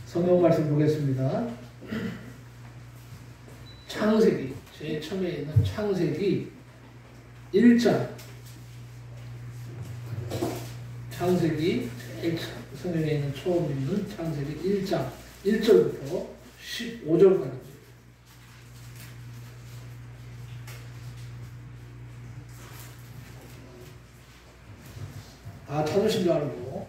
성경 말씀 보겠습니다. 창세기, 제일 처음에 있는 창세기 1장. 창세기, 제일 성경에 있는 처음 있는 창세기 1장 1절부터 15절까지. 다 찾으신 줄 알고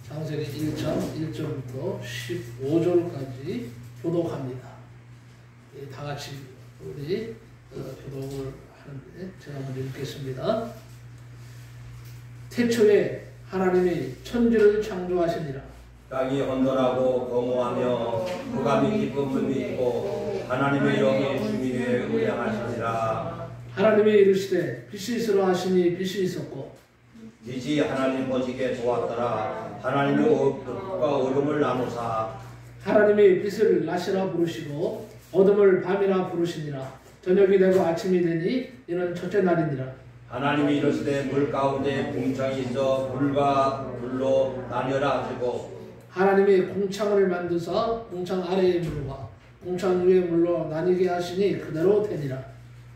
창세기 1장 1절부터 15절까지 교독합니다. 다 같이 우리 교독을 하는데 제가 먼저 읽겠습니다. 태초에 하나님이 천지를 창조하시니라. 땅이 혼돈하고 공허하며 흑암이 깊음을 있고 하나님의 영이 주민 위에 우량하시니라. 하나님이 이르시되 빛이 있으라 하시니 빛이 있었고 빛이 하나님 보시기에 좋았더라. 하나님이 빛과 어둠을 나누사 하나님이 빛을 낮이라 부르시고 어둠을 밤이라 부르시니라. 저녁이 되고 아침이 되니 이는 첫째 날이니라. 하나님이 이르시되 물 가운데 궁창이 있어 불과 불로 나뉘어라 하시고 하나님이 궁창을 만드사 궁창 아래의 물과 궁창 위의 물로 나뉘게 하시니 그대로 되니라.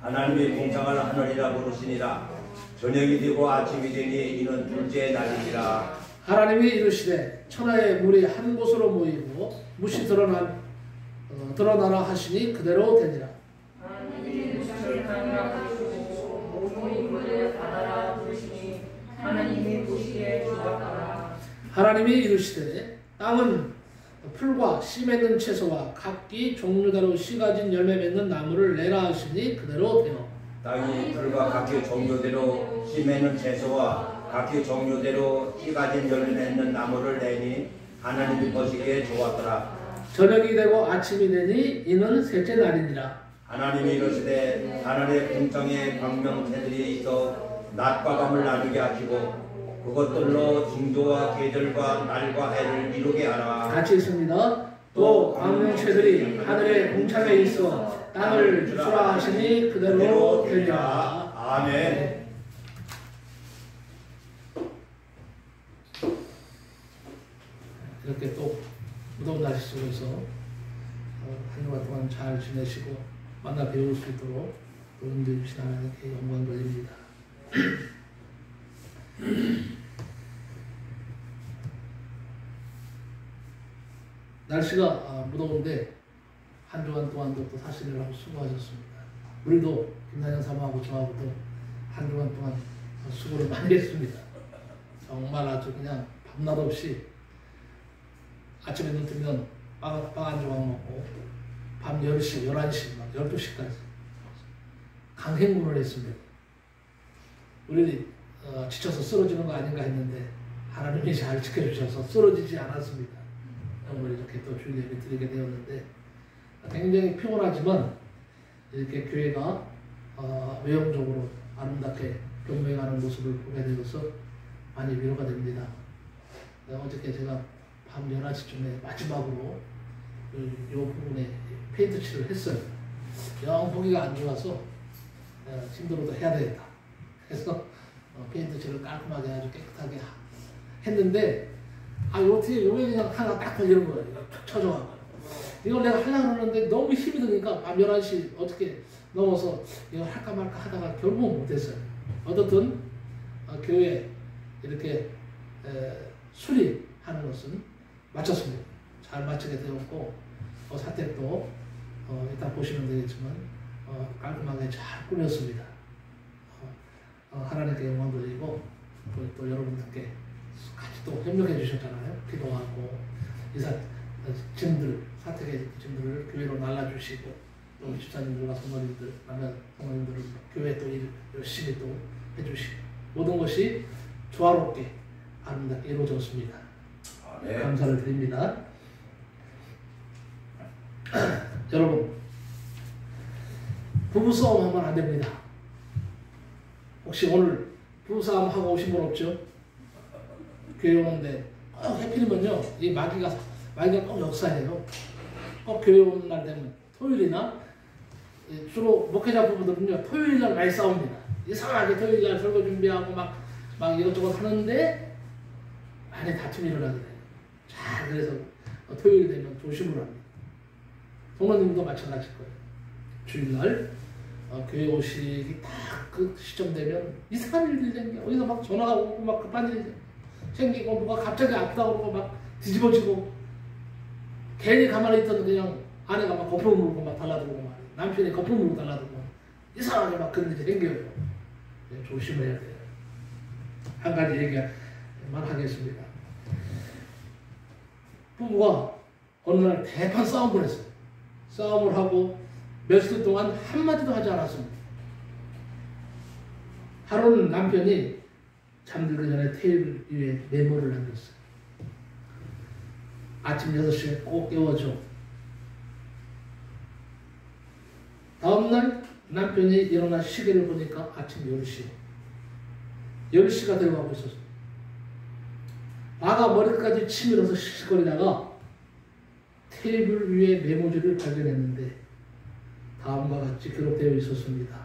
하나님이 궁창을 하늘이라 부르시니라. 저녁이 되고 아침이 되니 이는 둘째 날이니라. 하나님이 이르시되 천하의 물이 한 곳으로 모이고 묻이 드러나라 하시니 그대로 되니라. 하나님이 무시를 강요하시고 모든 물을 받아라 부르시니 하나님이 보시기에 좋았더라. 하나님이 이르시되 땅은 풀과 씨 맺는 채소와 각기 종류대로 씨 가진 열매 맺는 나무를 내라 하시니 그대로 되어 땅이 풀과 각기 종류대로 씨 맺는 채소와 각기 종류대로 씨 가진 열매 맺는 나무를 내니 하나님이 보시기에 좋았더라. 저녁이 되고 아침이 되니 이는 셋째 날이니라. 하나님이 이르시되 하늘의 궁창에 광명새들이 있어 낮과 밤을 나누게 하시고 그것들로 징조와 계절과 날과 해를 이루게 하라. 같이 있습니다. 또 광명새들이 하늘의 궁창에 있어 땅을 주라 하시니 그대로 되리라. 아멘. 이렇게 또 무더운 날씨 속에서 한 주간 동안 잘 지내시고 만나 배울 수 있도록 도움해 주신 하나님께 영광 돌립니다. 날씨가 무더운데 한 주간 동안도 또 사시느라 수고하셨습니다. 우리도 김나영 사모하고 저하고도 한 주간 동안 수고를 많이 했습니다. 정말 아주 그냥 밤낮 없이 아침에 눈 뜨면 빵 한 조각 먹고 밤 10시, 11시, 막 12시까지 강행군을 했습니다. 우리 지쳐서 쓰러지는 거 아닌가 했는데 하나님이 잘 지켜주셔서 쓰러지지 않았습니다. 오늘 이렇게 또 주일 예배 드리게 되었는데 굉장히 피곤하지만 이렇게 교회가 외형적으로 아름답게 경배하는 모습을 보게 되어서 많이 위로가 됩니다. 어저께 제가 밤 11시쯤에 마지막으로 이 부분에 페인트 칠을 했어요. 영 보기가 안 좋아서 힘들어도 해야 되겠다. 그래서 페인트 칠을 깔끔하게 아주 깨끗하게 했는데 어떻게 요게 그냥 하나 딱 걸리는 거예요. 툭 쳐져가지고. 이걸 내가 하려고 그러는데 너무 힘이 드니까 밤 11시 어떻게 넘어서 이걸 할까 말까 하다가 결국은 못했어요. 어떻든 교회 이렇게 수리하는 것은 마쳤습니다. 잘 마치게 되었고 사택도 이따 보시면 되겠지만 깔끔하게 잘 꾸몄습니다. 하나님께 영광 드리고 또 여러분들께 같이 또 협력해 주셨잖아요. 기도하고 짐들, 사택의 짐들을 교회로 날라주시고 또 집사님들과 성도님들, 남자 성도님들을 교회 또 일 열심히 또 해주시고 모든 것이 조화롭게 아름답게 이루어졌습니다. 네. 감사를 드립니다. 여러분, 부부싸움 하면 안 됩니다. 혹시 오늘 부부싸움 하고 오신 분 없죠? 교회 오는데 해필이면요, 이 마귀가 꼭 역사해요. 꼭 교회 오는 날 되면 토요일이나 주로 목회자 부부들은요 토요일날 많이 싸웁니다. 이상하게 토요일날 설거 준비하고 막 이것저것 하는데 많이 다툼이 일어나게 돼요. 자, 그래서 토요일 되면 조심을 합니다. 성모님도 마찬가지일 거예요. 주일날 교회 오시기 딱 그 시점 되면 이상한 일들이 생겨. 어디서 막 전화가 오고 막 급한 일이 생기고 뭐가 갑자기 아프다고 그러고 막 뒤집어지고 괜히 가만히 있던 그냥 아내가 막 거품 물고 막 달라들고 막 남편이 거품 물고 달라들고 이상하게 막 그런 일이 생겨요. 네, 조심해야 돼요. 한 가지 얘기만 하겠습니다. 부부가 어느 날 대판 싸움을 했어요. 싸움을 하고 며칠 동안 한마디도 하지 않았습니다. 하루는 남편이 잠들기 전에 테이블 위에 메모를 남겼어요. 아침 6시에 꼭 깨워줘. 다음날 남편이 일어나 시계를 보니까 아침 10시. 10시가 되어가고 있었어요. 아가 머리까지 치밀어서 씩씩거리다가 테이블 위에 메모지를 발견했는데 다음과 같이 기록되어 있었습니다.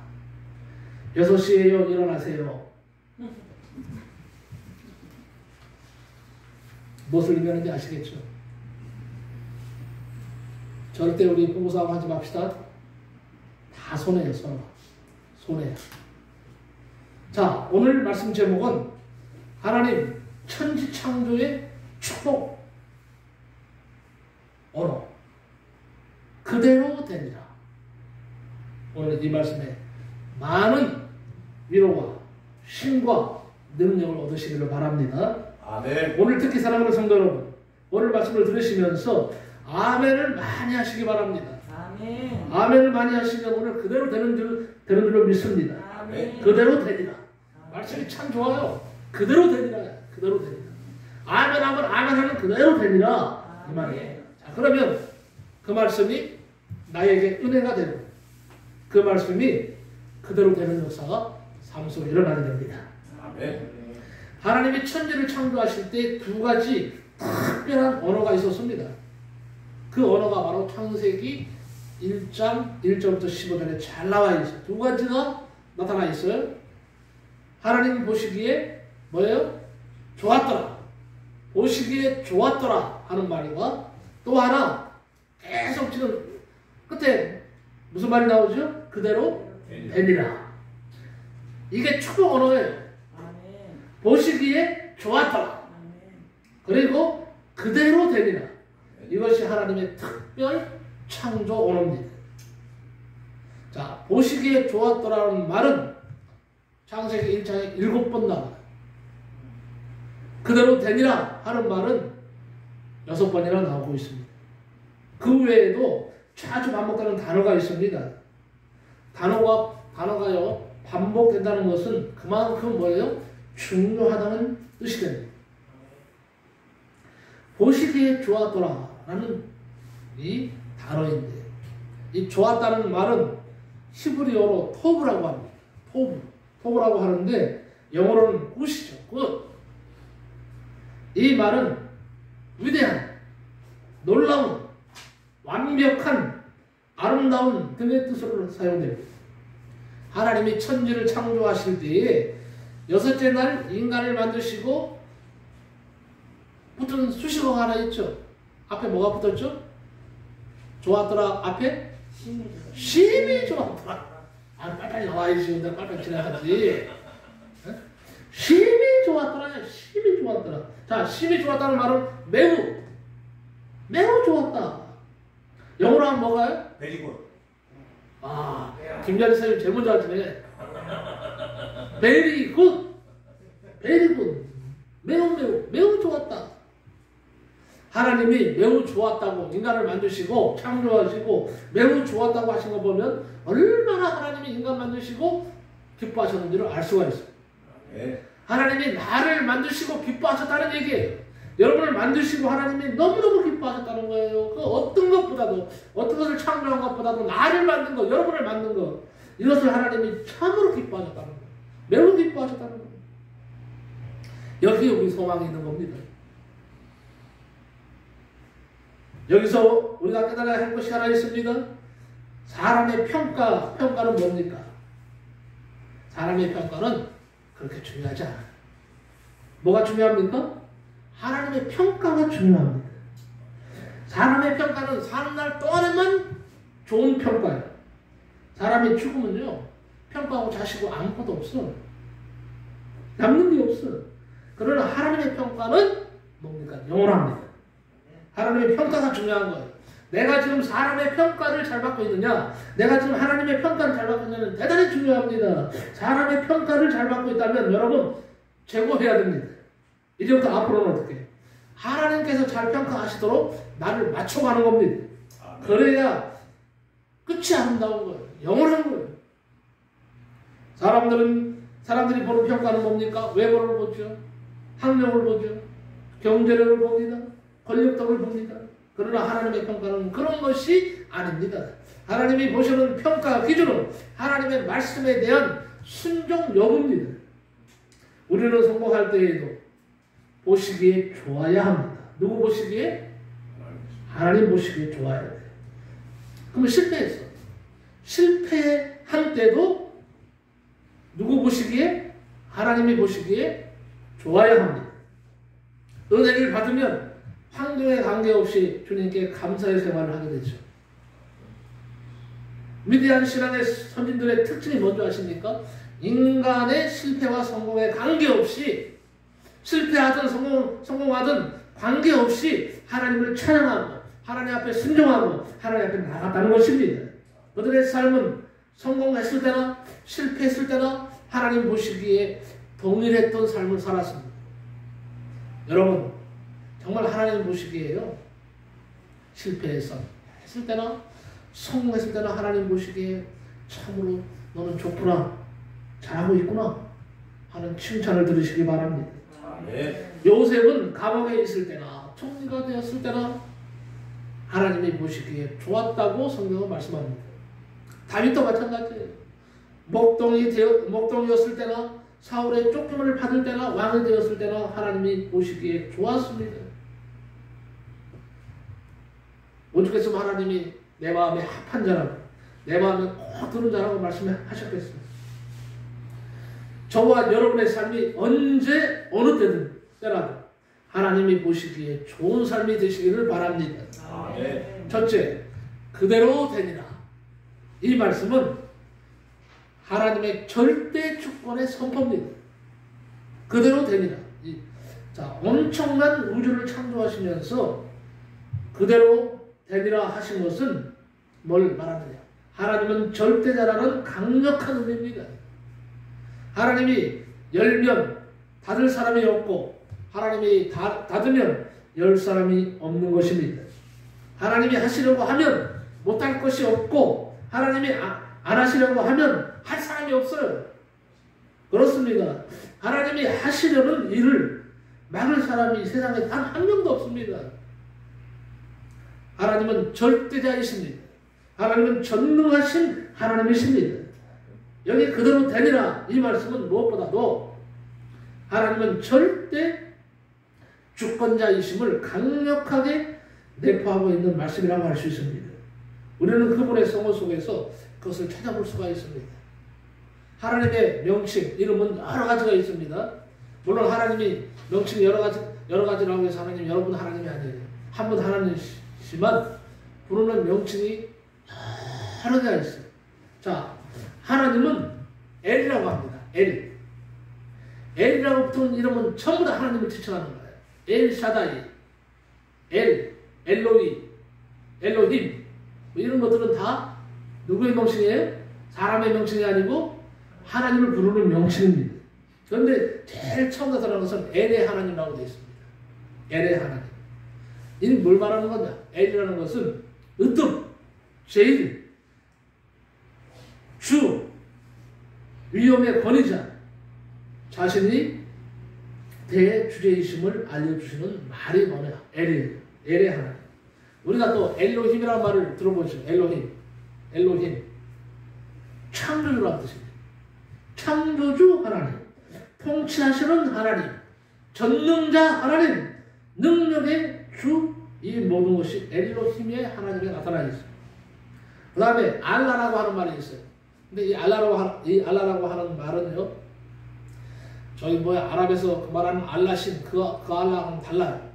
6시에요. 일어나세요. 무엇을 의미하는지 아시겠죠? 절대 우리 부부싸움 하지 맙시다. 다 손해요. 손해야. 자, 오늘 말씀 제목은 하나님 천지창조의 축복 언어 그대로 되리라. 오늘 이 말씀에 많은 위로와 힘과 능력을 얻으시기를 바랍니다. 아멘. 오늘 특히 사랑하는 성도 여러분, 오늘 말씀을 들으시면서 아멘을 많이 하시기 바랍니다. 아멘. 아멘을 많이 하시면 오늘 그대로 되는 줄로 믿습니다. 아멘. 그대로 되리라. 말씀이 참 좋아요. 그대로 되리라. 그대로 되리라. 아멘 하면 아멘 하는 그대로 되리라. 이 말이에요. 자, 그러면 그 말씀이 나에게 은혜가 되고 그 말씀이 그대로 되는 역사가 삶 속에 일어나게 됩니다. 아멘. 하나님이 천지를 창조하실 때 두 가지 특별한 언어가 있었습니다. 그 언어가 바로 창세기 1장 1절부터 15절에 잘 나와 있어요. 두 가지가 나타나 있어요. 하나님 보시기에 뭐예요? 좋았더라. 보시기에 좋았더라 하는 말과 또 하나 계속 지금 끝에 무슨 말이 나오죠? 그대로 되리라. 이게 축복 언어예요. 아멘. 보시기에 좋았더라. 아멘. 그리고 그대로 되리라. 이것이 하나님의 특별 창조 언어입니다. 자, 보시기에 좋았더라는 말은 창세기 1장에 7번 나와요. 그대로 되니라 하는 말은 6번이나 나오고 있습니다. 그 외에도 자주 반복되는 단어가 있습니다. 단어가요, 반복된다는 것은 그만큼 뭐예요? 중요하다는 뜻이 됩니다. 보시기에 좋았더라라는 이 단어인데, 이 좋았다는 말은 히브리어로 토브라고 합니다. 토브라고 하는데 영어로는 굿이죠. 굿. 이 말은 위대한, 놀라운, 완벽한, 아름다운 등의 뜻으로 사용됩니다. 하나님이 천지를 창조하실 때에 6째 날 인간을 만드시고 붙은 수식어가 하나 있죠. 앞에 뭐가 붙었죠? 좋았더라 앞에 심히 좋았더라. 아, 빨리빨리 나와야지. 내가 빨리빨리 지나가지. 심히 좋았더라. 심히 좋았더라. 자, 심히 좋았다는 말은 매우 좋았다. 영어로 하면 뭐가요? 베리굿. 아, 김자리 선생님 제일 먼저 하시네. Very good. Very good. 매우 좋았다. 하나님이 매우 좋았다고 인간을 만드시고 창조하시고 매우 좋았다고 하신 거 보면 얼마나 하나님이 인간 만드시고 기뻐하셨는지를 알 수가 있어요. 네. 하나님이 나를 만드시고 기뻐하셨다는 얘기예요. 여러분을 만드시고 하나님이 너무너무 기뻐하셨다는 거예요. 그 어떤 것보다도, 어떤 것을 창조한 것보다도 나를 만든 것, 여러분을 만든 것, 이것을 하나님이 참으로 기뻐하셨다는 거예요. 매우 기뻐하셨다는 거예요. 여기에 우리 소망이 있는 겁니다. 여기서 우리가 깨달아야 할 것이 하나 있습니다. 사람의 평가는 뭡니까? 사람의 평가는 그렇게 중요하지 않아요. 뭐가 중요합니까? 하나님의 평가가 중요합니다. 사람의 평가는 사는 날 동안에만 좋은 평가예요. 사람이 죽으면요, 평가하고 자시고 아무것도 없어. 남는 게 없어. 그러나 하나님의 평가는 뭡니까? 영원합니다. 하나님의 평가가 중요한 거예요. 내가 지금 사람의 평가를 잘 받고 있느냐, 내가 지금 하나님의 평가를 잘 받고 있느냐는 대단히 중요합니다. 사람의 평가를 잘 받고 있다면 여러분 제고해야 됩니다. 이제부터 앞으로는 어떻게? 하나님께서 잘 평가하시도록 나를 맞춰가는 겁니다. 그래야 끝이 아름다운 거예요. 영원한 거예요. 사람들이 보는 평가는 뭡니까? 외모를 보죠. 학력을 보죠. 경제력을 봅니다. 권력덕을 봅니다. 그러나 하나님의 평가는 그런 것이 아닙니다. 하나님이 보시는 평가 기준은 하나님의 말씀에 대한 순종 여부입니다. 우리는 성공할 때에도 보시기에 좋아야 합니다. 누구 보시기에? 하나님 보시기에 좋아야 돼요. 그러면 실패했어. 실패한 때도 누구 보시기에? 하나님이 보시기에 좋아야 합니다. 은혜를 받으면 환경에 관계없이 주님께 감사의 생활을 하게 되죠. 위대한 신앙의 선진들의 특징이 뭔지 아십니까? 인간의 실패와 성공에 관계없이, 실패하든 성공하든 관계없이 하나님을 찬양하고 하나님 앞에 순종하고 하나님 앞에 나갔다는 것입니다. 그들의 삶은 성공했을 때나 실패했을 때나 하나님 보시기에 동일했던 삶을 살았습니다. 여러분, 정말 하나님 보시기에요, 실패했을 때나 성공했을 때나 하나님 보시기에 참으로 너는 좋구나, 잘하고 있구나 하는 칭찬을 들으시기 바랍니다. 요셉은 감옥에 있을 때나 총리가 되었을 때나 하나님이 보시기에 좋았다고 성경은 말씀합니다. 다윗도 마찬가지예요. 목동이었을 때나 사울의 쫓김을 받을 때나 왕이 되었을 때나 하나님이 보시기에 좋았습니다. 오죽했으면 하나님이 내 마음에 합한 자라고, 내 마음에 꼭 드는 자라고 말씀하셨겠습니다. 저와 여러분의 삶이 언제 어느 때라도 하나님이 보시기에 좋은 삶이 되시기를 바랍니다. 첫째, 그대로 되니라. 이 말씀은 하나님의 절대 주권의 선포입니다. 그대로 되니라. 자, 엄청난 우주를 창조하시면서 그대로 되니라 하신 것은 뭘 말하느냐? 하나님은 절대자라는 강력한 의미입니다. 하나님이 열면 닫을 사람이 없고 하나님이 닫으면 열 사람이 없는 것입니다. 하나님이 하시려고 하면 못할 것이 없고 하나님이 안 하시려고 하면 할 사람이 없어요. 그렇습니다. 하나님이 하시려는 일을 막을 사람이 세상에 단 한 명도 없습니다. 하나님은 절대자이십니다. 하나님은 전능하신 하나님이십니다. 여기 그대로 되니라 이 말씀은 무엇보다도 하나님은 절대 주권자이심을 강력하게 내포하고 있는 말씀이라고 할 수 있습니다. 우리는 그분의 성호 속에서 그것을 찾아볼 수가 있습니다. 하나님의 명칭, 이름은 여러 가지가 있습니다. 물론 하나님이 명칭이 여러 가지라고 해서 하나님, 여러분 하나님이 아니에요. 한 분 하나님이시지만 부르는 명칭이 여러 개가 있어요. 자, 하나님은 엘이라고 합니다. 엘이라고 붙은 이름은 전부 다 하나님을 지칭하는 거예요. 엘샤다이, 엘로이, 엘로힘, 이런 것들은 다 누구의 명칭이에요? 사람의 명칭이 아니고 하나님을 부르는 명칭입니다. 그런데 제일 처음 나타나는 것은 엘의 하나님이라고 되어 있습니다. 엘의 하나님. 이는 뭘 말하는 거냐? 엘이라는 것은 으뜸, 제일, 주, 위엄의 권위자, 자신이 대주제이심을 알려주시는 말이 뭐냐? 엘의 하나님. 우리가 또 엘로힘이라는 말을 들어보죠. 엘로힘. 창조주라는 뜻입니다. 창조주 하나님, 통치하시는 하나님, 전능자 하나님, 능력의 주, 이 모든 것이 엘로힘의 하나님에 나타나 있습니다. 그 다음에 알라라고 하는 말이 있어요. 근데 이 알라라고 하는 말은요, 저기 뭐야 아랍에서 말하는 알라신 그 알라하고는 달라요.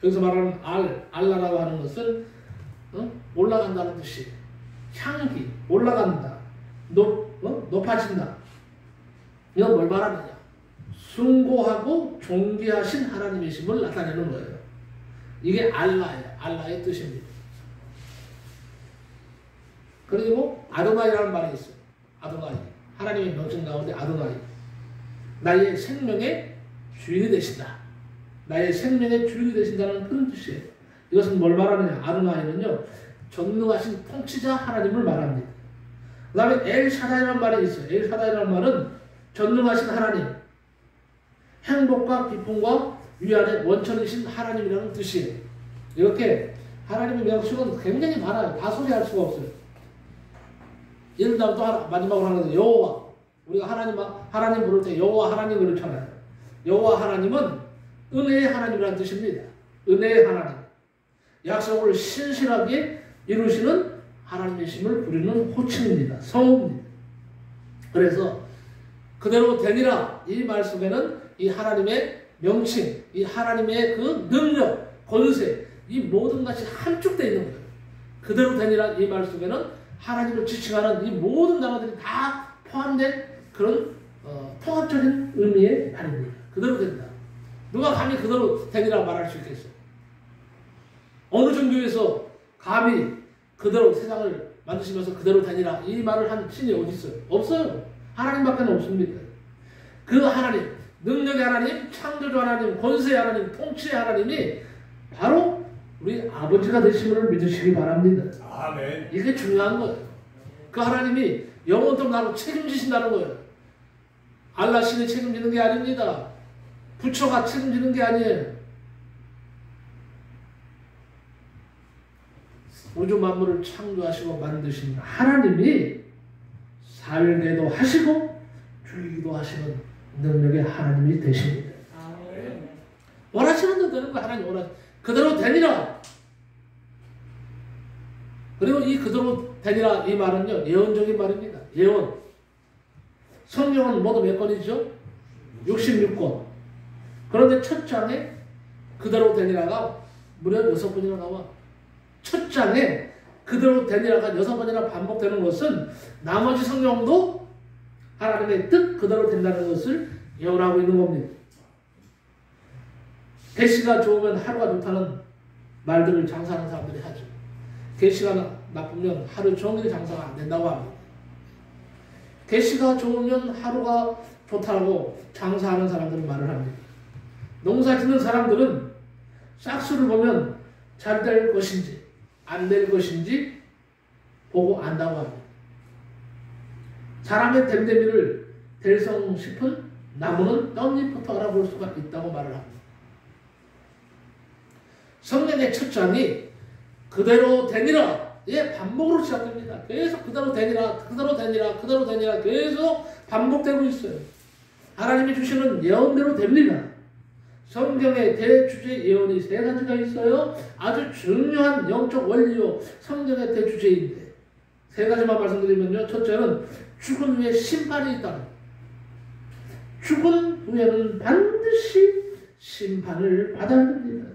여기서 말하는 알라라고 하는 것은 올라간다는 뜻이 향기 올라간다 높아진다. 이건 뭘 말하느냐? 숭고하고 존귀하신 하나님이심을 나타내는 거예요. 이게 알라예요. 알라의 뜻입니다. 그리고 아도나이라는 말이 있어요. 아도나이. 하나님의 명칭 가운데 아도나이. 나의 생명의 주인이 되신다. 나의 생명의 주인이 되신다는 그런 뜻이에요. 이것은 뭘 말하느냐? 아도나이는요. 전능하신 통치자 하나님을 말합니다. 그 다음에 엘샤다이라는 말이 있어요. 엘샤다이라는 말은 전능하신 하나님, 행복과 기쁨과 위안의 원천이신 하나님이라는 뜻이에요. 이렇게 하나님의 명칭은 굉장히 많아요. 다 소개할 수가 없어요. 예를 들면 또 마지막으로 하는 거 여호와. 우리가 하나님 부를 때 여호와 하나님 그렇잖아요. 여호와 하나님은 은혜의 하나님이라는 뜻입니다. 은혜의 하나님. 약속을 신실하게 이루시는 하나님이심을 부르는 호칭입니다. 성읍입니다. 그래서 그대로 되니라 이 말 속에는 이 하나님의 명칭, 이 하나님의 그 능력, 권세 이 모든 것이 함축되어 있는 거예요. 그대로 되니라 이 말 속에는 하나님을 지칭하는 이 모든 단어들이 다 포함된 그런 통합적인 의미의 말입니다. 그대로 된다. 누가 감히 그대로 되니라 말할 수 있겠어요? 어느 종교에서 감히 그대로 세상을 만드시면서 그대로 되니라 이 말을 한 신이 어디 있어요? 없어요. 하나님밖에 없습니다. 그 하나님, 능력의 하나님, 창조주 하나님, 권세의 하나님, 통치의 하나님이 바로 우리 아버지가 되심을 믿으시기 바랍니다. 아멘. 이게 중요한 거예요. 그 하나님이 영원토록 나를 책임지신다는 거예요. 알라 신이 책임지는 게 아닙니다. 부처가 책임지는 게 아니에요. 우주 만물을 창조하시고 만드신 하나님이 살게도 하시고 죽이기도 하시는 능력의 하나님이 되십니다. 아멘. 원하시는 대로 되는 거 하나님 그대로 되니라. 그리고 이 그대로 되니라 이 말은요 예언적인 말입니다. 예언. 성경은 모두 몇 권이죠? 66권. 그런데 첫 장에 그대로 되니라가 무려 6번이나 나와. 첫 장에 그대로 되니라가 6번이나 반복되는 것은 나머지 성경도 하나님의 뜻 그대로 된다는 것을 예언하고 있는 겁니다. 계시가 좋으면 하루가 좋다는 말들을 장사하는 사람들이 하죠. 계시가 나쁘면 하루 종일 장사가 안 된다고 합니다. 계시가 좋으면 하루가 좋다고 장사하는 사람들은 말을 합니다. 농사 짓는 사람들은 싹수를 보면 잘 될 것인지 안 될 것인지 보고 안다고 합니다. 사람의 됨됨이를 될성 싶은 나무는 떡잎부터 알아볼 수가 있다고 말을 합니다. 성경의 첫 장이 그대로 되니라 예, 반복으로 시작됩니다. 계속 그대로 되니라 그대로 되니라 그대로 되니라 계속 반복되고 있어요. 하나님이 주시는 예언대로 됩니다. 성경의 대주제 예언이 3가지가 있어요. 아주 중요한 영적 원리요 성경의 대주제인데 3가지만 말씀드리면요. 첫째는 죽은 후에 심판이 있다. 죽은 후에는 반드시 심판을 받아야 됩니다.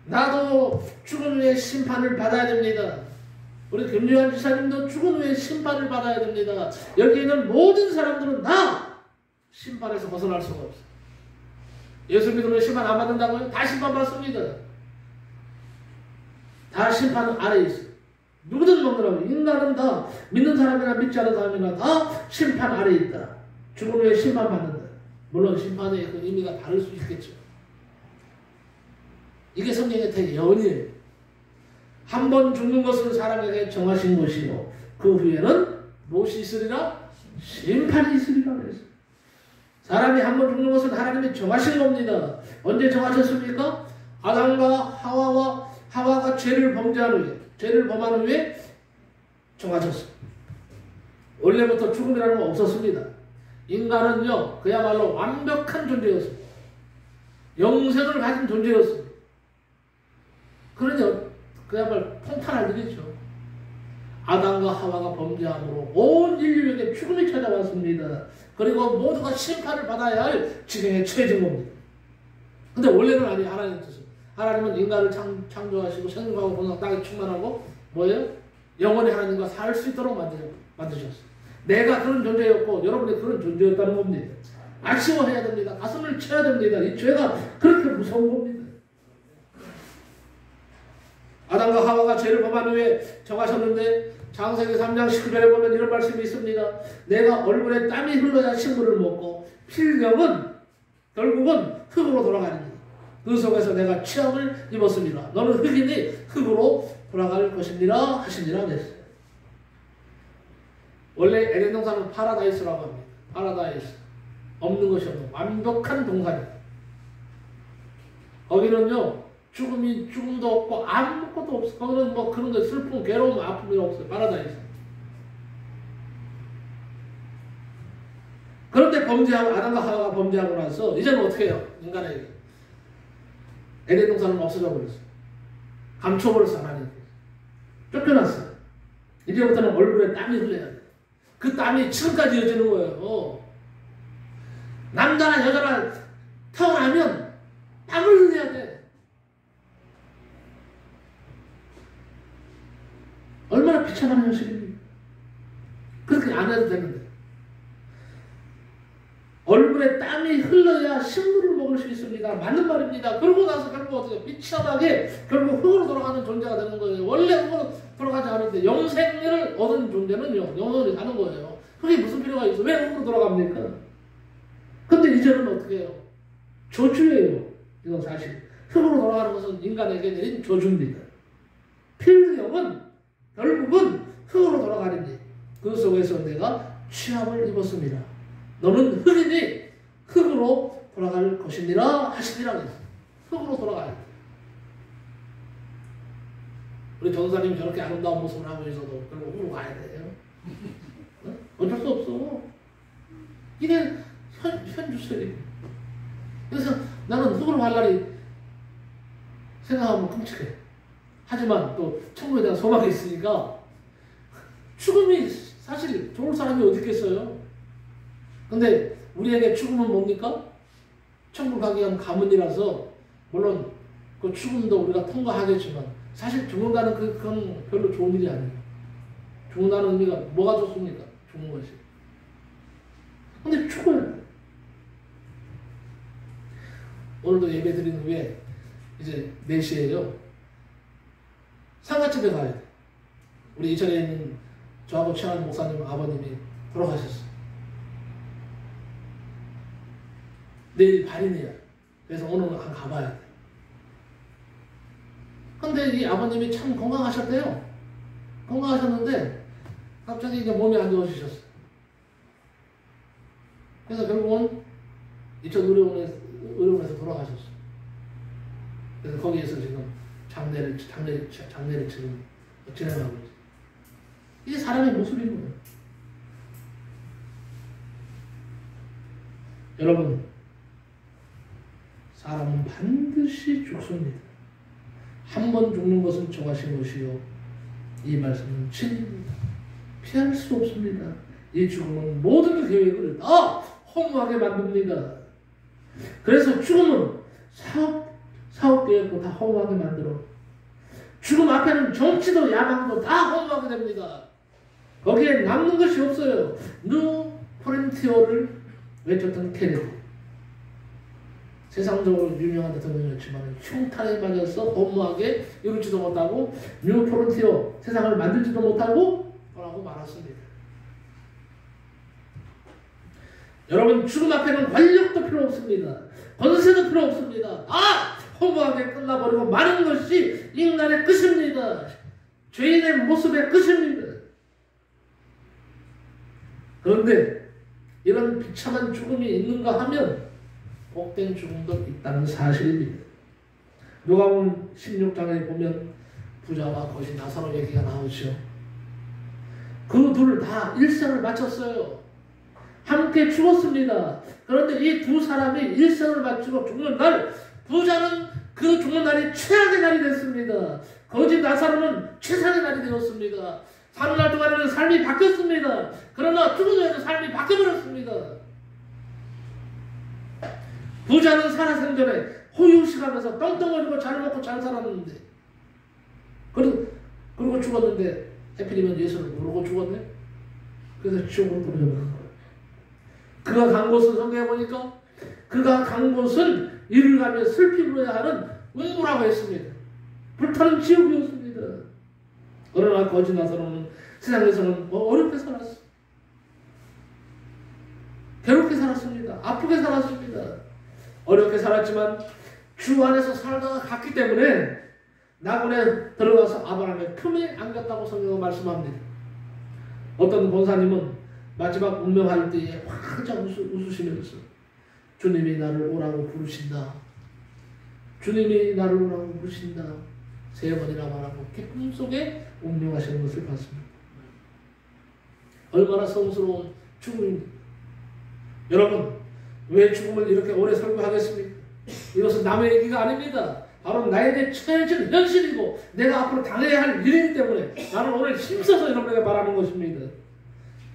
나도 죽은 후에 심판을 받아야 됩니다. 우리 김유한 지사님도 죽은 후에 심판을 받아야 됩니다. 여기 있는 모든 사람들은 다 심판에서 벗어날 수가 없어요. 예수 믿으면 심판 안 받는다고요? 다 심판받습니다. 다 심판 아래에 있어요. 누구든 먹느라고. 인간은 다 믿는 사람이나 믿지 않는 사람이나 다 심판 아래에 있다. 죽은 후에 심판받는다. 물론 심판의 그 의미가 다를 수 있겠죠. 이게 성경의 대예언이에요. 한 번 죽는 것은 사람에게 정하신 것이요 그 후에는 무엇이 있으리라? 심판이 있으리라 그랬어요. 사람이 한 번 죽는 것은 하나님이 정하신 겁니다. 언제 정하셨습니까? 아담과 하와가 죄를 범죄한 후에 죄를 범한 후에 정하셨어요. 원래부터 죽음이라는 건 없었습니다. 인간은요 그야말로 완벽한 존재였습니다. 영생을 가진 존재였습니다. 그러니 그야말로 통탄할 일이죠. 아담과 하와가 범죄함으로 온 인류에게 죽음이 찾아왔습니다. 그리고 모두가 심판을 받아야 할 지경에 처해진 겁니다. 근데 원래는 아니 하나님 뜻은. 하나님은 인간을 창조하시고 생명하고 본성 땅에 충만하고 뭐예요? 영원히 하나님과 살 수 있도록 만드셨어요. 내가 그런 존재였고 여러분이 그런 존재였다는 겁니다. 아쉬워해야 됩니다. 가슴을 쳐야 됩니다. 이 죄가 그렇게 무서운 겁니다. 아담과 하와가 죄를 범한 후에 정하셨는데 창세기 3장 19절에 보면 이런 말씀이 있습니다. 내가 얼굴에 땀이 흘러야 식물을 먹고 필경은 결국은 흙으로 돌아가니 그 속에서 내가 취함을 입었습니다. 너는 흙이니 흙으로 돌아갈 것이니라 하시니라 그랬어요. 원래 에덴 동산은 파라다이스라고 합니다. 파라다이스. 없는 것이 없는 완벽한 동산이다. 거기는요 죽음도 없고 아무것도 없어. 거기는 뭐 그런 거 슬픔, 괴로움, 아픔이 없어요. 파라다이스. 그런데 아담과 하와가 범죄하고 나서 이제는 어떻게 해요? 인간에게 에덴 동산은 없어져 버렸어요. 감춰버렸어. 하나님 쫓겨났어요. 이제부터는 얼굴에 땀이 흘러야 돼. 그 땀이 지금까지 이어지는 거예요. 남자나 여자나 태어나면 땀을 흘려야 돼. 얼마나 비참한 현실입니까? 그렇게 안 해도 되는데. 얼굴에 땀이 흘러야 식물을 먹을 수 있습니다. 맞는 말입니다. 그러고 나서 결국 어떻게 비참하게 결국 흙으로 돌아가는 존재가 되는 거예요. 원래 흙으로 돌아가지 않은데 영생을 얻은 존재는요 영원히 사는 거예요. 흙이 무슨 필요가 있어? 왜 흙으로 돌아갑니까? 근데 이제는 어떻게 해요? 저주예요. 이건 사실 흙으로 돌아가는 것은 인간에게 내린 저주입니다. 필경은 결국은 흙으로 돌아가는데 그 속에서 내가 취함을 입었습니다. 너는 흙이니 흙으로 돌아갈 것이니라 하시니라. 흙으로 돌아가야 돼. 우리 전사님이 저렇게 아름다운 모습을 하고 있어도 결국 흙으로 가야 돼요. 어쩔 수 없어. 이게 현주설이. 그래서 나는 흙으로 갈 날이 생각하면 끔찍해. 하지만 또 천국에 대한 소망이 있으니까 죽음이 사실 좋을 사람이 어디 있겠어요. 근데 우리에게 죽음은 뭡니까? 천국 가기 위한 가문이라서 물론 그 죽음도 우리가 통과하겠지만 사실 죽는다는 그건 별로 좋은 일이 아니에요. 죽는다는 의미가 뭐가 좋습니까? 죽는 것이. 근데 죽어야 돼. 오늘도 예배 드린 후에 이제 4시에요. 상가집에 가야 돼. 우리 이천에 있는 저하고 친한 목사님 아버님이 돌아가셨어요. 내일 발인이야. 그래서 오늘 한 가봐야 돼. 근데 이 아버님이 참 건강하셨대요. 건강하셨는데 갑자기 이제 몸이 안 좋아지셨어요. 그래서 결국은 이천 의료원에서 돌아가셨어요. 그래서 거기에서 지금 장례를 지금 진행하고 있어요. 이게 사람의 모습인 거예요. 여러분, 사람은 반드시 죽습니다. 한 번 죽는 것은 정하신 것이요. 이 말씀은 진리입니다. 피할 수 없습니다. 이 죽음은 모든 계획을 다 허무하게 만듭니다. 그래서 죽음은 사업 계획도 다 허무하게 만들어. 죽음 앞에는 정치도 야망도 다 허무하게 됩니다. 거기에 남는 것이 없어요. 누 포렌티오를 외쳤던 케네디. 세상적으로 유명한 대통령이었지만 흉탄에 맞아서 허무하게 이루지도 못하고 뉴 포렌티오 세상을 만들지도 못하고 떠나고 말았습니다. 여러분, 죽음 앞에는 권력도 필요 없습니다. 권세도 필요 없습니다. 허무하게 끝나버리고 마는 것이 인간의 끝입니다. 죄인의 모습의 끝입니다. 그런데 이런 비참한 죽음이 있는가 하면 복된 죽음도 있다는 사실입니다. 누가복음 16장에 보면 부자와 거지 나사로 얘기가 나오죠. 그 둘 다 일생을 마쳤어요. 함께 죽었습니다. 그런데 이 두 사람이 일생을 마치고 죽는 날, 부자는 그 죽는 날이 최악의 날이 됐습니다. 거지 나사로는 최상의 날이 되었습니다. 사는 날 동안에는 삶이 바뀌었습니다. 그러나 죽은 후에도 삶이 바뀌어버렸습니다. 부자는 살아생전에 호유식하면서 떵떵거리고 잘 먹고 잘 살았는데 그리고 죽었는데 해필이면 예수를 모르고 죽었네. 그래서 지옥으로 떨어져버린 거예요. 그가 간 곳은 성경에 보니까 그가 간 곳은 이를 가며 슬피 불어야 하는 음부라고 했습니다. 불타는 지옥이었습니다. 그러나 거지 나사로는 세상에서는 어렵게 살았어. 괴롭게 살았습니다. 아프게 살았습니다. 어렵게 살았지만 주 안에서 살다가 갔기 때문에 낙원에 들어가서 아브라함의 품에 안겼다고 성경은 말씀합니다. 어떤 권사님은 마지막 운명할 때에 활짝 웃으시면서 주님이 나를 오라고 부르신다. 주님이 나를 오라고 부르신다. 3번이나 말하고 기쁨 속에 운명하시는 것을 봤습니다. 얼마나 성스러운 죽음입니다. 여러분, 왜 죽음을 이렇게 오래 설교하겠습니까? 이것은 남의 얘기가 아닙니다. 바로 나에게 처해진 현실이고 내가 앞으로 당해야 할 일이기 때문에 나는 오늘 힘써서 여러분에게 말하는 것입니다.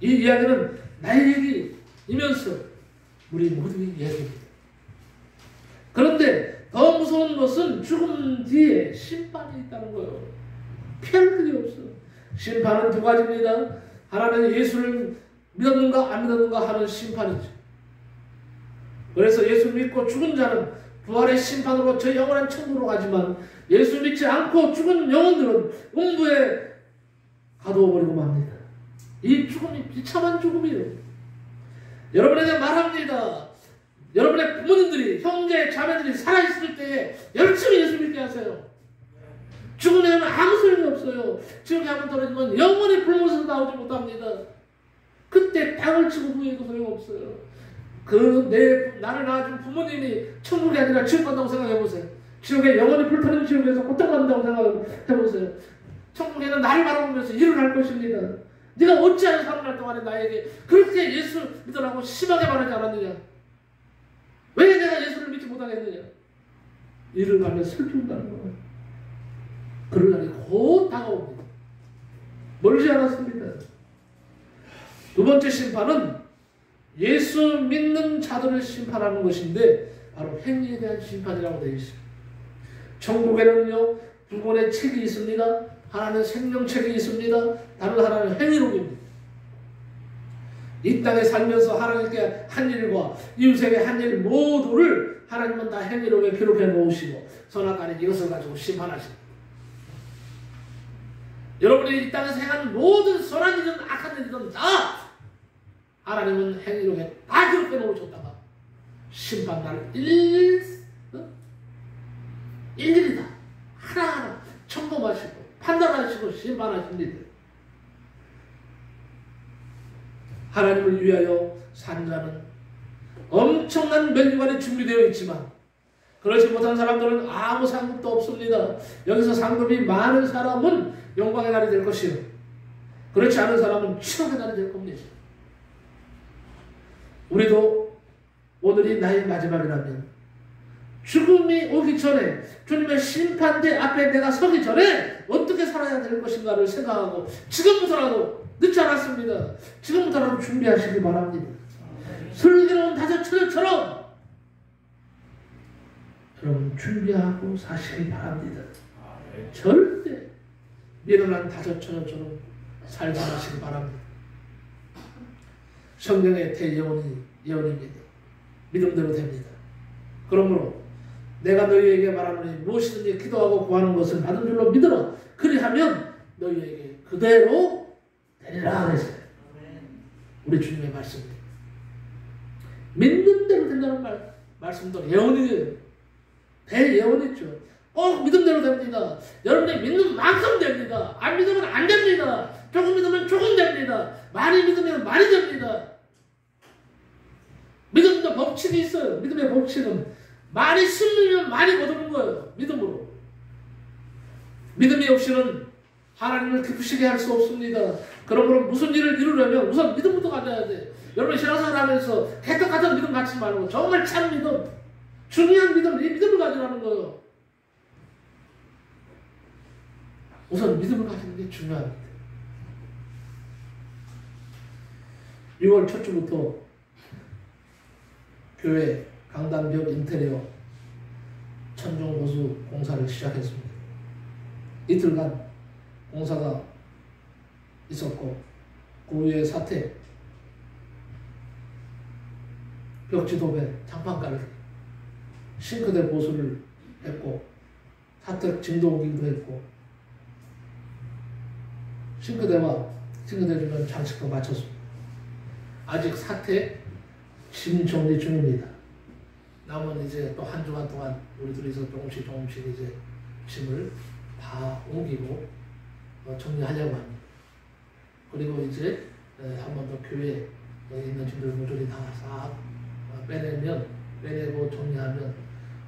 이 이야기는 나의 얘기이면서 우리 모두의 이야기입니다. 그런데 더 무서운 것은 죽음 뒤에 심판이 있다는 거예요. 피할 길이 없어. 심판은 2가지입니다. 하나는 예수를 믿었는가 안 믿었는가 하는 심판이죠. 그래서 예수 믿고 죽은 자는 부활의 심판으로 저 영원한 천국으로 가지만 예수 믿지 않고 죽은 영혼들은 음부에 가두어버리고 맙니다. 이 죽음이 비참한 죽음이에요. 여러분에게 말합니다. 여러분의 부모님들이, 형제, 자매들이 살아있을 때에 열심히 예수 믿게 하세요. 죽으면 아무 소용이 없어요. 지옥에 한번 떨어지면 영원히 불못에서 나오지 못합니다. 그때 땅을 치고 후회해도 소용없어요. 나를 낳아준 부모님이 천국이 아니라 지옥 간다고 생각해보세요. 지옥에 영원히 불타는 지옥에서 고통받는다고 생각해보세요. 천국에는 나를 바라보면서 일을 할 것입니다. 네가 어찌하여 살아날 동안에 나에게 그렇게 예수 믿으라고 심하게 말하지 않았느냐? 왜 내가 예수를 믿지 못하겠느냐? 일을 가며 슬픈다는 거예요. 그럴 날이 곧 다가옵니다. 멀지 않았습니다. 2번째 심판은 예수 믿는 자들을 심판하는 것인데 바로 행위에 대한 심판이라고 되어 있어요. 천국에는요 2권의 책이 있습니다. 하나는 생명책이 있습니다. 다른 하나는 행위록입니다. 이 땅에 살면서 하나님께 한 일과 이웃에게 한 일 모두를 하나님은 다 행위록에 기록해 놓으시고 선악과는 이것을 가지고 심판하십니다. 여러분이 이 땅에서 행한 모든 선한 일이든 악한 일이든 다 하나님은 행위록에 다 기록해 놓으셨다가 심판날 일일이 다 하나하나 점검하시고 판단하시고 심판하십니다. 하나님을 위하여 산 자는 엄청난 면류관이 준비되어 있지만 그렇지 못한 사람들은 아무 상급도 없습니다. 여기서 상급이 많은 사람은 영광의 날이 될 것이요 그렇지 않은 사람은 추억의 날이 될 겁니다. 우리도 오늘이 나의 마지막이라면 죽음이 오기 전에 주님의 심판대 앞에 내가 서기 전에 어떻게 살아야 될 것인가를 생각하고 지금부터라도 늦지 않았습니다. 지금부터라도 준비하시기 바랍니다. 슬기로운 다섯 처녀처럼 여러분 준비하고 사시기 바랍니다. 절대 미련한 다섯 처녀처럼 살지 마시기 바랍니다. 성경의 대예언입니다. 믿음대로 됩니다. 그러므로 내가 너희에게 말하노니 무엇이든지 기도하고 구하는 것을 받은 줄로 믿어라. 그리하면 너희에게 그대로 되리라 그랬어요. 우리 주님의 말씀입니다. 믿는 대로 된다는 말씀도 예언이에요. 대예언이죠. 꼭 믿음대로 됩니다. 여러분이 믿는 만큼 됩니다. 안 믿으면 안 됩니다. 조금 믿으면 조금 됩니다. 많이 믿으면 많이 됩니다. 믿음도 법칙이 있어요. 믿음의 법칙은 많이 심으면 많이 거두는 거예요. 믿음으로. 믿음이 없이는 하나님을 기쁘시게 할 수 없습니다. 그러므로 무슨 일을 이루려면 우선 믿음부터 가져야 돼. 여러분 신앙생활 하면서 개떡 같은 믿음 갖지 말고 정말 참 믿음, 중요한 믿음, 이 믿음을 가지라는 거예요. 우선 믿음을 가지는 게 중요합니다. 6월 첫 주부터 교회 강단벽 인테리어 천정보수 공사를 시작했습니다. 이틀간 공사가 있었고 그 후에 사태, 벽지 도배, 장판 깔기, 싱크대 보수를 했고 사택 진도 옮기기도 했고 싱크대 주변 장식도 마쳤습니다. 아직 사택 짐 정리 중입니다. 남은 이제 또 한 주간 동안 우리 둘이서 조금씩 이제 짐을 다 옮기고 정리하려고 합니다. 그리고 이제 한 번 더 교회에 있는 짐들 모조리 다 싹 빼내고 정리하면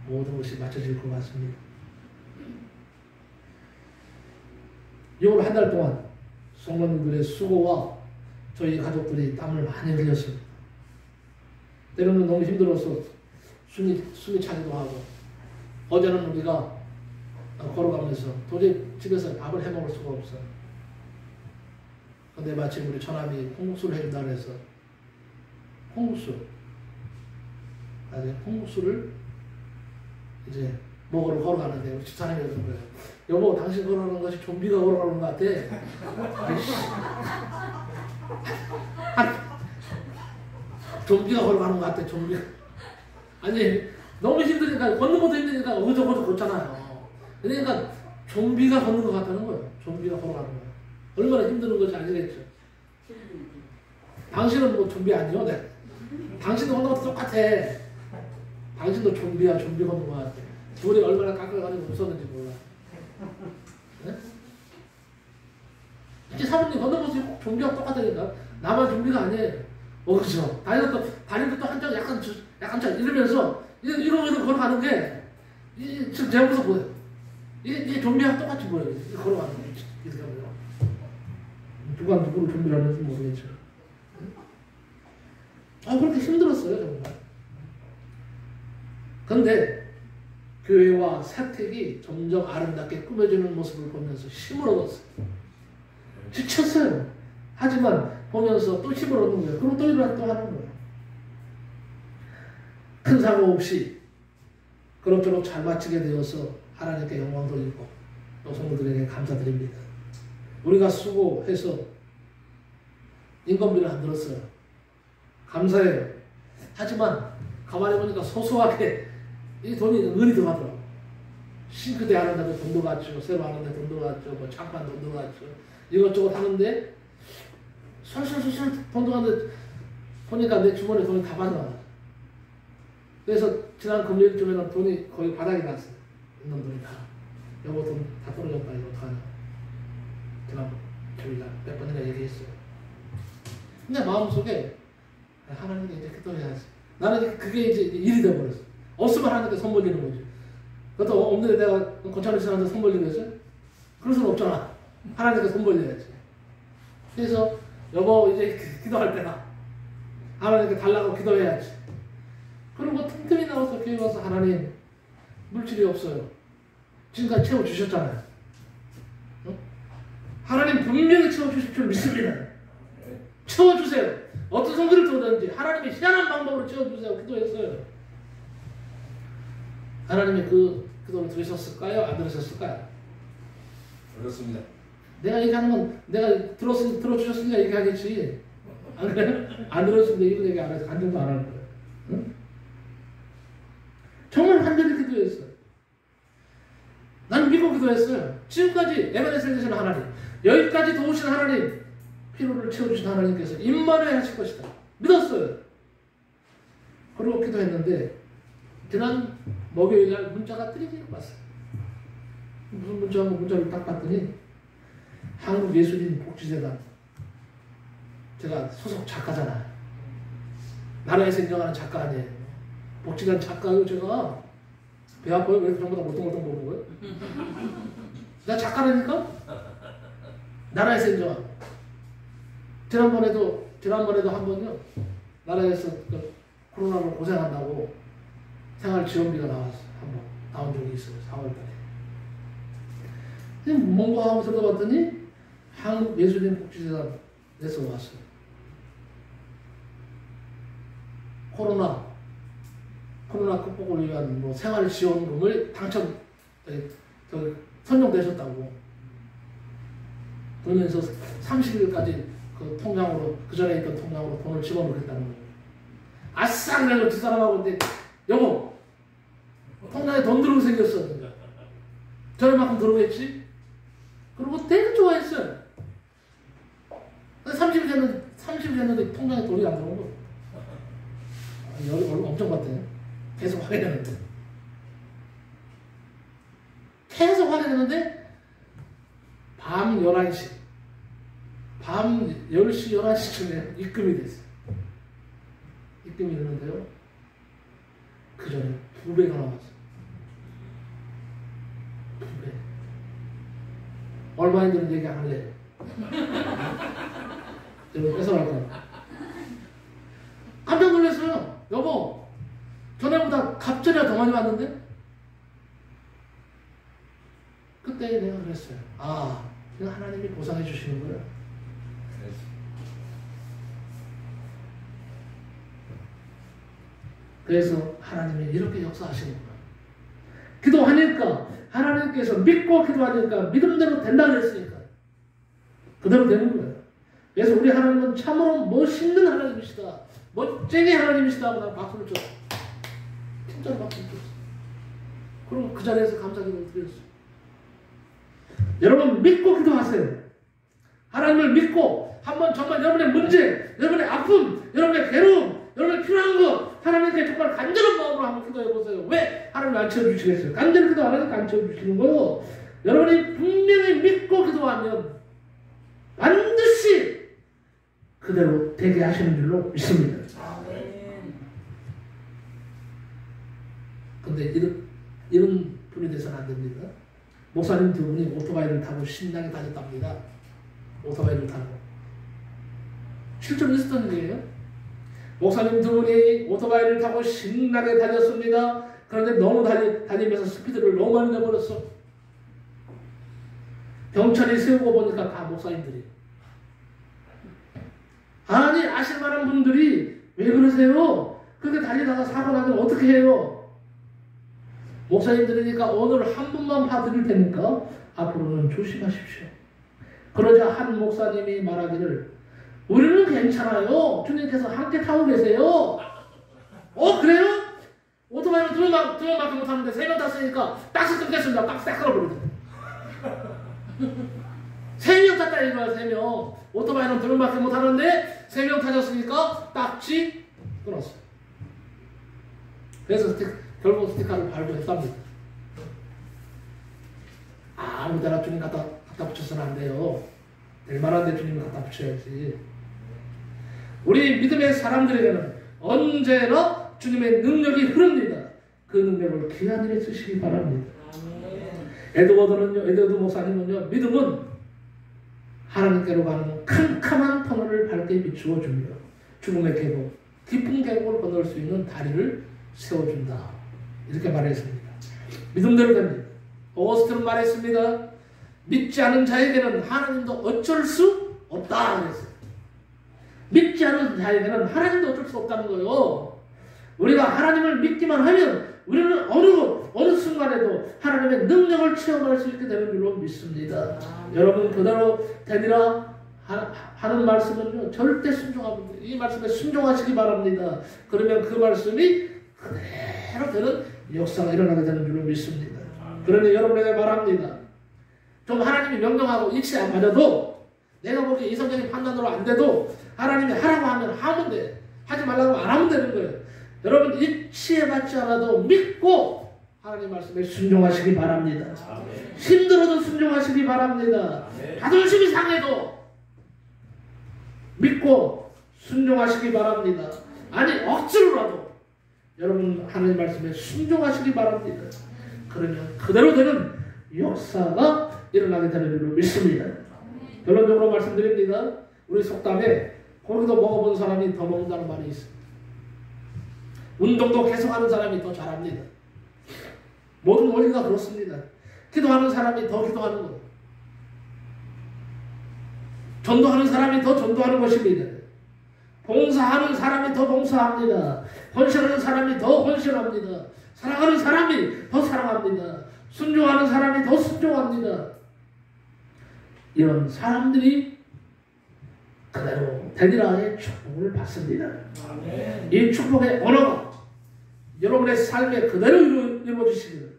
모든 것이 맞춰질 것 같습니다. 6월 한 달 동안 성도님들의 수고와 저희 가족들이 땀을 많이 흘렸습니다. 때로는 너무 힘들어서 숨이 차기도 하고 어제는 우리가 걸어가면서 도저히 집에서 밥을 해먹을 수가 없어요. 근데 마침 우리 처남이 콩국수를 해준다고 해서 콩국수를 이제 먹으러 걸어가는데 우리 집사람이 그러는 거예요. 여보, 당신 걸어가는 것이 좀비가 걸어가는 것 같아. 좀비가 걸어가는 것 같아. 좀비가. 아니 너무 힘드니까 걷는 것도 힘드니까 어저저저 걷잖아요. 그러니까 좀비가 걷는 것 같다는 거예요. 좀비가 걸어가는 거예요. 얼마나 힘든 건지 알겠죠. 당신은 뭐 좀비 아니요? 네. 당신도 걷는 것도 똑같아. 당신도 좀비야. 좀비 걷는 것 같아. 둘이 얼마나 깎아가지고 웃었는지 몰라. 네? 이렇게 사모님 걷는 것이 꼭 좀비하고 똑같다니까. 나만 좀비가 아니에요. 그렇죠. 다리도 또 한쪽 약간 이러면서 이러면서 걸어가는 게 지금 제가 보서 보여요. 이게 좀비하고 똑같이 보여요. 걸어가는 게 이렇게 하면 누가 누구를 좀비를 하는지 모르겠죠. 그렇게 힘들었어요 정말. 그런데 교회와 사택이 점점 아름답게 꾸며지는 모습을 보면서 힘을 얻었어요. 지쳤어요. 하지만 보면서 또 힘을 얻는 거예요. 그럼 또 일어나 또 하는 거예요. 큰 사고 없이 그럭저럭 잘 마치게 되어서 하나님께 영광 돌리고 또 성도들에게 감사드립니다. 우리가 수고해서 인건비를 안 들었어요. 감사해요. 하지만 가만히 보니까 소소하게 이 돈이 은근히 들어가더라고요. 싱크대 하는데도 돈 들어갔죠. 새로 하는데 돈 들어갔죠. 뭐 창판 돈 들어갔죠. 이것저것 하는데 솔솔솔솔 돈 들어갔는데 보니까 내 주머니에 돈이 다 빠져나가요. 그래서 지난 금요일쯤에는 돈이 거의 바닥이 났어요. 있는 돈이 다. 여보 돈 다 떨어졌다. 이거 어떡하냐. 지난 주일날 몇 번이나 얘기했어요. 근데 마음속에 하나님께 이제 기도해야지. 나는 그게 이제 일이 돼버렸어. 없으면 하나님께 선 벌리는 거지. 그것도 없는데 내가 권찬우 씨한테 선 벌리겠어요? 그럴 수는 없잖아. 하나님께 선 벌려야지. 그래서 여보 이제 기도할 때다. 하나님께 달라고 기도해야지. 그리고 틈틈이 나와서 교회 와서 하나님 물질이 없어요. 지금까지 채워주셨잖아요. 어? 하나님 분명히 채워주실 줄 믿습니다. 채워주세요. 어떤 성질을 두든지 하나님이 희한한 방법으로 채워주세요. 기도했어요. 하나님이 그 기도를 들으셨을까요? 안 들으셨을까요? 그렇습니다. 내가 얘기하는 건 내가 들어주셨으니까 얘기하겠지. 안 그래요? 안 들었으면 이런 얘기 안 해서 간증도 안 하는 거예요. 응? 정말 간절히 기도했어요. 난 믿고 기도했어요. 지금까지 에베네셀 되시는 하나님, 여기까지 도우신 하나님, 필요를 채워주신 하나님께서 임마누엘 하실 것이다. 믿었어요. 그리고 기도했는데 지난 목요일날 문자가 뜨리게 왔어요. 무슨 문자고 문자를 딱 봤더니 한국예술인복지재단, 제가 소속 작가잖아요. 나라에서 인정하는 작가 아니에요. 복지관 작가요. 제가 배 아파요? 왜 전부 다 멀뚱멀뚱 보는 거예요? 나 작가라니까? 나라에서 인정하고. 지난번에도 한 번요. 나라에서 그 코로나로 고생한다고 생활지원비가 나왔어. 한번 나온 적이 있어요. 4월달에. 뭔가 하고 들어봤더니 한국예술인복지재단에서 왔어요. 코로나 극복을 위한 뭐 생활지원금을 선정되셨다고. 그러면서 30일까지 그 통장으로, 그 전에 있던 통장으로 돈을 집어넣겠다는 거예요. 아싸! 그래서 두 사람하고 근데 여보, 통장에 돈 들어오게 생겼어. 저렴만큼 들어오겠지? 그리고 되게 좋아했어요. 30일 됐는데 통장에 돈이 안 들어온 거예요. 여기 얼굴 엄청 봤대요. 계속 확인했는데. 계속 확인했는데 밤 11시, 밤 10시, 11시쯤에 입금이 됐어요. 입금이 됐는데요. 그 전에 2배가 나왔어요. 2배. 얼마인지는 얘기 안 할래요. 여러분 뺏어갈 거예요. 깜짝 놀랐어요. 여보, 전에보다 갑자기 더 많이 왔는데? 그때 내가 그랬어요. 아, 이거 하나님이 보상해 주시는 거야. 그래서 하나님이 이렇게 역사하시는구나. 기도하니까 하나님께서 믿고 기도하니까 믿음대로 된다 그랬으니까 그대로 되는 거예요. 그래서 우리 하나님은 참으로 멋있는 하나님이시다, 멋쟁이 하나님이시다 하고 난 박수를 쳤어. 진짜로 박수를 쳤어. 그리고 그 자리에서 감사기도를 드렸어요. 여러분 믿고 기도하세요. 하나님을 믿고 한번 정말 여러분의 문제, 여러분의 아픔, 여러분의 괴로움, 여러분의 필요한 것 하나님께 정말 간절한 마음으로 한번 기도해보세요. 왜? 하나님 안 채워주시겠어요? 간절히 기도 안 하니까 안 채워주시는 거예요. 여러분이 분명히 믿고 기도하면 반드시 그대로 되게 하시는 줄로 믿습니다. 근데 이런 분이 돼서는 안 됩니다. 목사님 두 분이 오토바이를 타고 신나게 다녔답니다. 오토바이를 타고. 실제로 있었던 일이에요. 목사님 두 분이 오토바이를 타고 신나게 다녔습니다. 그런데 너무 다니면서 스피드를 너무 많이 내버렸어. 경찰이 세우고 보니까 다 목사님들이. 아니, 아실만한 분들이 왜 그러세요? 그렇게 달리다가 사고 나면 어떻게 해요? 목사님들이니까 오늘 한 분만 봐드릴 테니까 앞으로는 조심하십시오. 그러자 한 목사님이 말하기를, 우리는 괜찮아요. 주님께서 함께 타고 계세요. 그래요? 오토바이는 2명밖에 못하는데 3명 탔으니까 딱스 끊겠습니다. 딱스 끊어버리더니 3명 탔다 이거야. 3명. 오토바이는 2명밖에 못하는데 3명 타셨으니까 딱지 끊었어요. 그래서 결국 스티커를 발부했답니다. 아무데나 주님 갖다 붙여서는 안 돼요. 될 만한데 주님 갖다 붙여야지. 우리 믿음의 사람들에게는 언제나 주님의 능력이 흐릅니다. 그 능력을 귀한 일에 쓰시기 바랍니다. 에드워드 목사님은요, 믿음은 하나님께로 가는 캄캄한 터널을 밝게 비추어 주며 죽음의 계곡, 깊은 계곡을 건널 수 있는 다리를 세워준다. 이렇게 말했습니다. 믿음대로 됩니다. 오스트는 말했습니다. 믿지 않은 자에게는 하나님도 어쩔 수 없다 그랬어요. 믿지 않은 자에게는 하나님도 어쩔 수 없다는 거예요. 우리가 하나님을 믿기만 하면 우리는 어느 순간에도 하나님의 능력을 체험할 수 있게 되는 줄로 믿습니다. 여러분 그대로 되리라 하는 말씀은요, 절대 순종합니다. 이 말씀에 순종하시기 바랍니다. 그러면 그 말씀이 그대로 되는 역사가 일어나게 되는 줄로 믿습니다. 그러니 여러분에게 말합니다. 좀 하나님이 명령하고 일치 안 맞아도, 내가 보기에 이성적인 판단으로 안 돼도 하나님이 하라고 하면 하면 돼. 하지 말라고 안 하면 되는 거예요. 여러분 일치에 맞지 않아도 믿고 하나님 말씀에 순종하시기 바랍니다. 아멘. 힘들어도 순종하시기 바랍니다. 자존심이 상해도 믿고 순종하시기 바랍니다. 아니 억지로라도 여러분 하나님 말씀에 순종하시기 바랍니다. 그러면 그대로 되는 역사가 일어나게 되는 줄로 믿습니다. 결론적으로 말씀드립니다. 우리 속담에 고기도 먹어본 사람이 더 먹는다는 말이 있습니다. 운동도 계속하는 사람이 더 잘합니다. 모든 원리가 그렇습니다. 기도하는 사람이 더 기도하는 것, 전도하는 사람이 더 전도하는 것입니다. 봉사하는 사람이 더 봉사합니다. 헌신하는 사람이 더 헌신합니다. 사랑하는 사람이 더 사랑합니다. 순종하는 사람이 더 순종합니다. 이런 사람들이 그대로 되리라의 축복을 받습니다. 아멘. 이 축복의 언어가 여러분의 삶에 그대로 이루어지시기를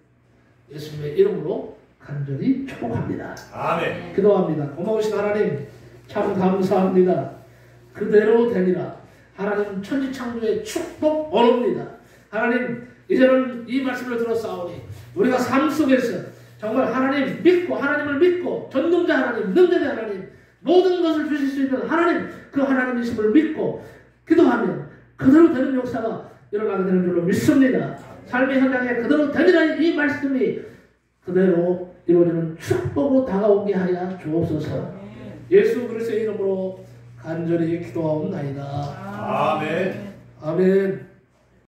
예수님의 이름으로 간절히 축복합니다. 아멘. 기도합니다. 고마우신 하나님 참 감사합니다. 그대로 되리라. 하나님 천지창조의 축복 언어입니다. 하나님 이제는 이 말씀을 들었사오니 우리가 삶 속에서 정말 하나님 믿고 하나님을 믿고 전능자 하나님 능력의 하나님 모든 것을 주실 수 있는 하나님 그 하나님이심을 믿고 기도하면 그대로 되는 역사가 일어나게 되는 줄로 믿습니다. 삶의 현장에 그대로 되리라 이 말씀이 그대로 이루어지는 축복으로 다가오게 하여 주옵소서. 예수 그리스도의 이름으로 간절히 기도하옵나이다. 아멘. 아멘.